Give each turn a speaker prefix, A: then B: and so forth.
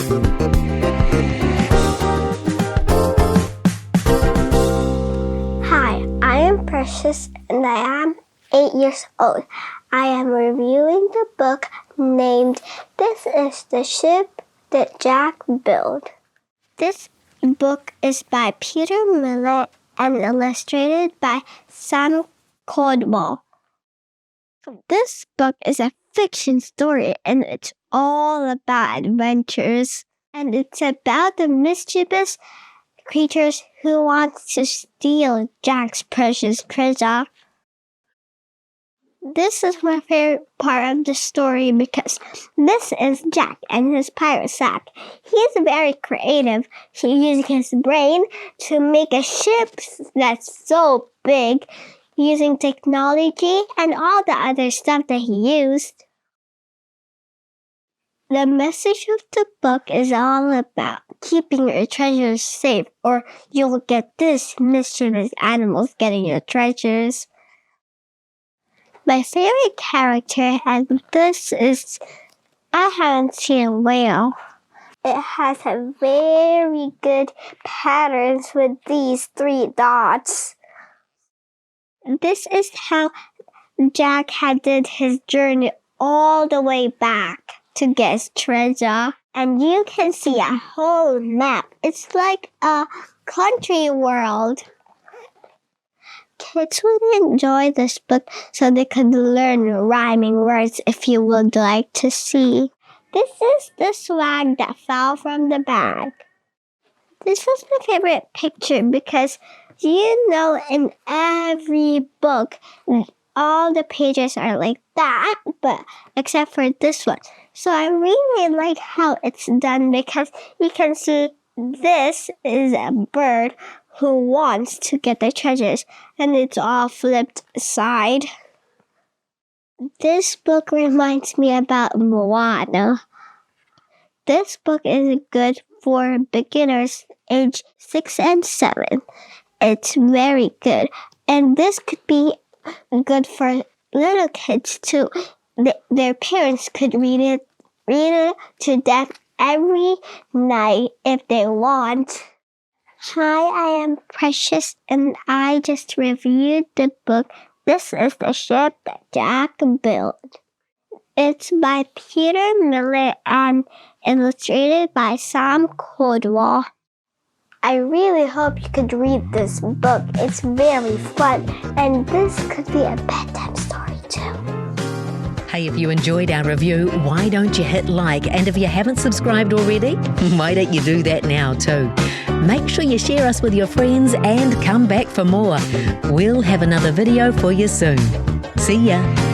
A: Hi, I am Precious and I am 8 years old. I am reviewing the book named This is the Ship That Jack Built. This book is by Peter Millet and illustrated by Sam Caldwell. This book is a fiction story and it's all about adventures. And it's about the mischievous creatures who want to steal Jack's precious treasure. This is my favorite part of the story because this is Jack and his pirate sack. He's very creative. He uses his brain to make a ship that's so big, using technology and all the other stuff that he used. The message of the book is all about keeping your treasures safe, or you'll get this mischievous animals getting your treasures. My favorite character and this is, I haven't seen a whale. It has a very good patterns with these 3 dots. This is how Jack had did his journey all the way back to get his treasure. And you can see a whole map. It's like a country world. Kids would enjoy this book so they could learn rhyming words if you would like to see. This is the swag that fell from the bag. This was my favorite picture because in every book, all the pages are like that, but except for this one. So I really like how it's done because you can see this is a bird who wants to get the treasures, and it's all flipped side. This book reminds me about Moana. This book is good for beginners age 6 and 7. It's very good, and this could be good for little kids too. Their parents could read it to them every night if they want. Hi, I am Precious and I just reviewed the book This is the Ship That Jack Built. It's by Peter Millet and illustrated by Sam Caldwell. I really hope you could read this book. It's very fun and this could be a bedtime story too.
B: Hey, if you enjoyed our review, why don't you hit like? And if you haven't subscribed already, why don't you do that now too? Make sure you share us with your friends and come back for more. We'll have another video for you soon. See ya.